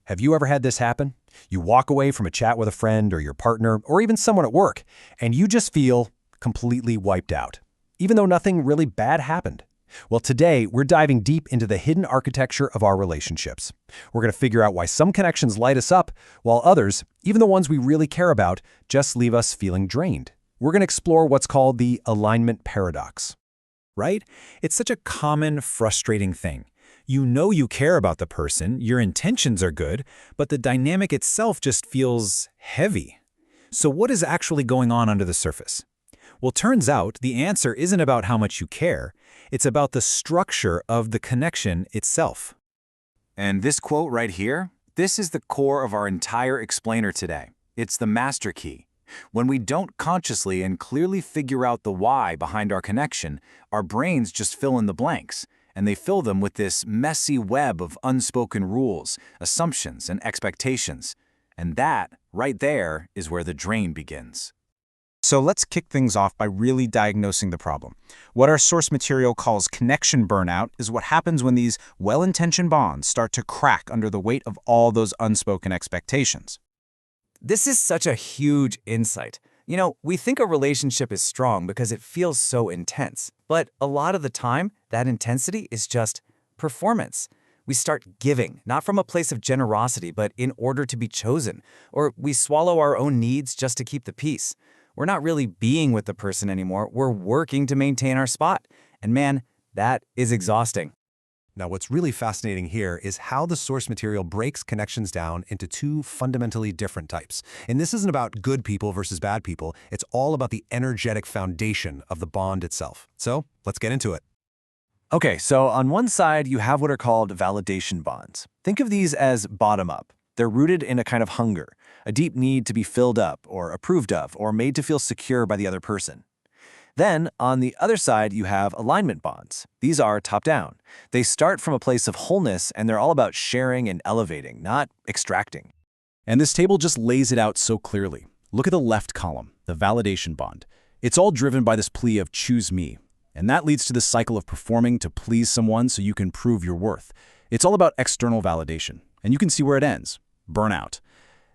Have you ever had this happen? You walk away from a chat with a friend or your partner or even someone at work, and you just feel completely wiped out, even though nothing really bad happened. Well, today, we're diving deep into the hidden architecture of our relationships. We're going to figure out why some connections light us up, while others, even the ones we really care about, just leave us feeling drained. We're going to explore what's called the alignment paradox. Right? It's such a common, frustrating thing. You know you care about the person, your intentions are good, but the dynamic itself just feels heavy. So what is actually going on under the surface? Well, turns out the answer isn't about how much you care, it's about the structure of the connection itself. And this quote right here, this is the core of our entire explainer today. It's the master key. When we don't consciously and clearly figure out the why behind our connection, our brains just fill in the blanks, and they fill them with this messy web of unspoken rules, assumptions, and expectations. And that, right there, is where the drain begins. So let's kick things off by really diagnosing the problem. What our source material calls connection burnout is what happens when these well-intentioned bonds start to crack under the weight of all those unspoken expectations. This is such a huge insight. You know, we think a relationship is strong because it feels so intense, but a lot of the time, that intensity is just performance. We start giving, not from a place of generosity, but in order to be chosen, or we swallow our own needs just to keep the peace. We're not really being with the person anymore, we're working to maintain our spot. And man, that is exhausting. Now, what's really fascinating here is how the source material breaks connections down into two fundamentally different types. And this isn't about good people versus bad people. It's all about the energetic foundation of the bond itself. So let's get into it. Okay, so on one side, you have what are called validation bonds. Think of these as bottom-up. They're rooted in a kind of hunger, a deep need to be filled up or approved of or made to feel secure by the other person. Then, on the other side, you have alignment bonds. These are top-down. They start from a place of wholeness, and they're all about sharing and elevating, not extracting. And this table just lays it out so clearly. Look at the left column, the validation bond. It's all driven by this plea of choose me. And that leads to the cycle of performing to please someone so you can prove your worth. It's all about external validation. And you can see where it ends. Burnout.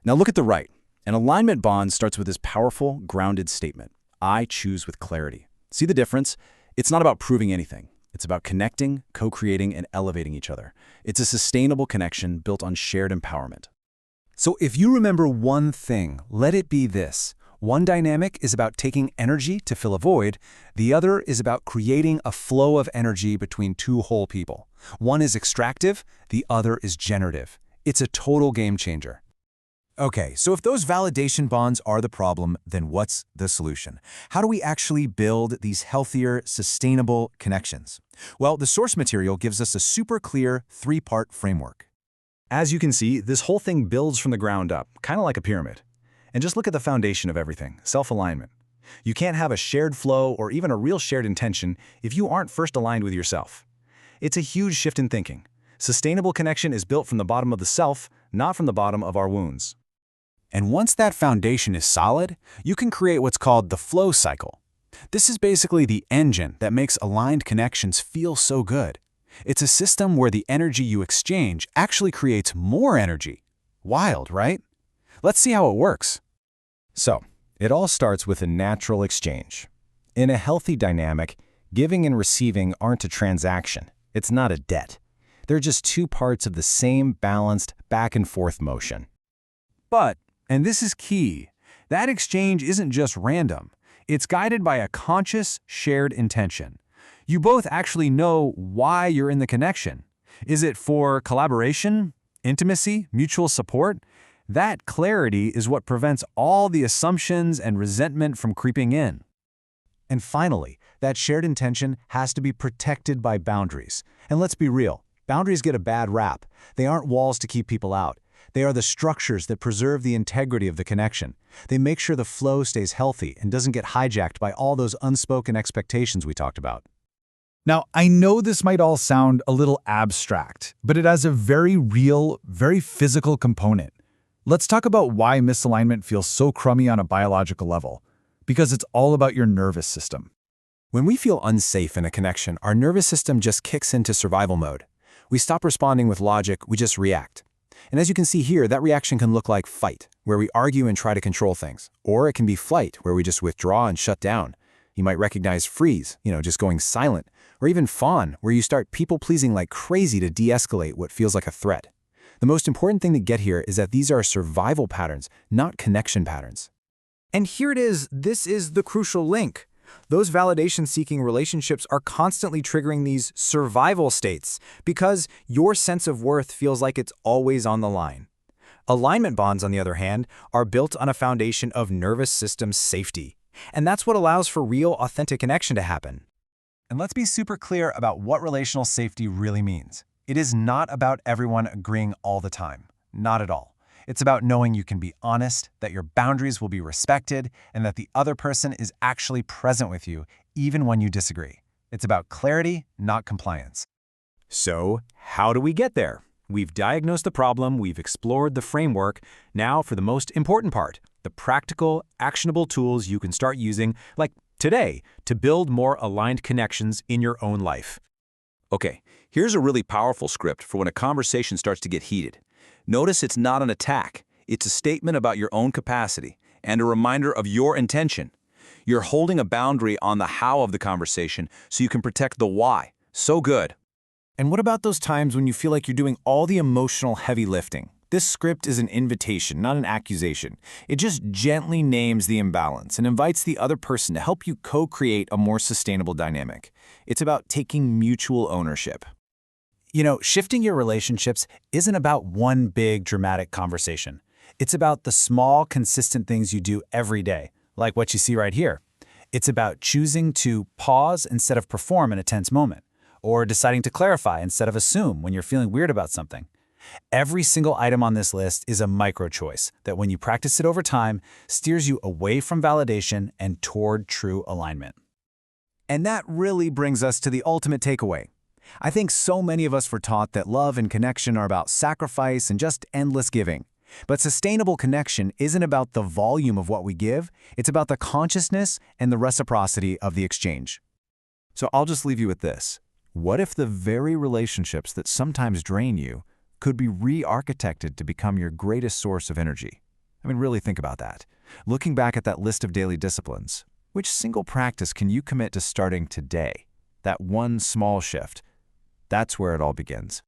Now look at the right. An alignment bond starts with this powerful, grounded statement. I choose with clarity. See the difference? It's not about proving anything. It's about connecting, co-creating, and elevating each other. It's a sustainable connection built on shared empowerment. So if you remember one thing, let it be this. One dynamic is about taking energy to fill a void. The other is about creating a flow of energy between two whole people. One is extractive, the other is generative. It's a total game changer. Okay, so if those validation bonds are the problem, then what's the solution? How do we actually build these healthier, sustainable connections? Well, the source material gives us a super clear three-part framework. As you can see, this whole thing builds from the ground up, kind of like a pyramid. And just look at the foundation of everything, self-alignment. You can't have a shared flow or even a real shared intention if you aren't first aligned with yourself. It's a huge shift in thinking. Sustainable connection is built from the bottom of the self, not from the bottom of our wounds. And once that foundation is solid, you can create what's called the flow cycle. This is basically the engine that makes aligned connections feel so good. It's a system where the energy you exchange actually creates more energy. Wild, right? Let's see how it works. So, it all starts with a natural exchange. In a healthy dynamic, giving and receiving aren't a transaction. It's not a debt. They're just two parts of the same balanced back-and-forth motion. But, and this is key, that exchange isn't just random. It's guided by a conscious, shared intention. You both actually know why you're in the connection. Is it for collaboration, intimacy, mutual support? That clarity is what prevents all the assumptions and resentment from creeping in. And finally, that shared intention has to be protected by boundaries. And let's be real, boundaries get a bad rap. They aren't walls to keep people out. They are the structures that preserve the integrity of the connection. They make sure the flow stays healthy and doesn't get hijacked by all those unspoken expectations we talked about. Now, I know this might all sound a little abstract, but it has a very real, very physical component. Let's talk about why misalignment feels so crummy on a biological level. Because it's all about your nervous system. When we feel unsafe in a connection, our nervous system just kicks into survival mode. We stop responding with logic, we just react. And as you can see here, that reaction can look like fight, where we argue and try to control things. Or it can be flight, where we just withdraw and shut down. You might recognize freeze, just going silent. Or even fawn, where you start people-pleasing like crazy to de-escalate what feels like a threat. The most important thing to get here is that these are survival patterns, not connection patterns. And here it is, this is the crucial link. Those validation-seeking relationships are constantly triggering these survival states because your sense of worth feels like it's always on the line. Alignment bonds, on the other hand, are built on a foundation of nervous system safety. And that's what allows for real, authentic connection to happen. And let's be super clear about what relational safety really means. It is not about everyone agreeing all the time. Not at all. It's about knowing you can be honest, that your boundaries will be respected, and that the other person is actually present with you, even when you disagree. It's about clarity, not compliance. So, how do we get there? We've diagnosed the problem, we've explored the framework. Now for the most important part, the practical, actionable tools you can start using, like today, to build more aligned connections in your own life. Okay, here's a really powerful script for when a conversation starts to get heated. Notice it's not an attack. It's a statement about your own capacity and a reminder of your intention. You're holding a boundary on the how of the conversation so you can protect the why. So good. And what about those times when you feel like you're doing all the emotional heavy lifting? This script is an invitation, not an accusation. It just gently names the imbalance and invites the other person to help you co-create a more sustainable dynamic. It's about taking mutual ownership. Shifting your relationships isn't about one big dramatic conversation. It's about the small, consistent things you do every day, like what you see right here. It's about choosing to pause instead of perform in a tense moment, or deciding to clarify instead of assume when you're feeling weird about something. Every single item on this list is a micro-choice that, when you practice it over time, steers you away from validation and toward true alignment. And that really brings us to the ultimate takeaway. I think so many of us were taught that love and connection are about sacrifice and just endless giving. But sustainable connection isn't about the volume of what we give, it's about the consciousness and the reciprocity of the exchange. So I'll just leave you with this. What if the very relationships that sometimes drain you could be re-architected to become your greatest source of energy? Really think about that. Looking back at that list of daily disciplines, which single practice can you commit to starting today? That one small shift. That's where it all begins.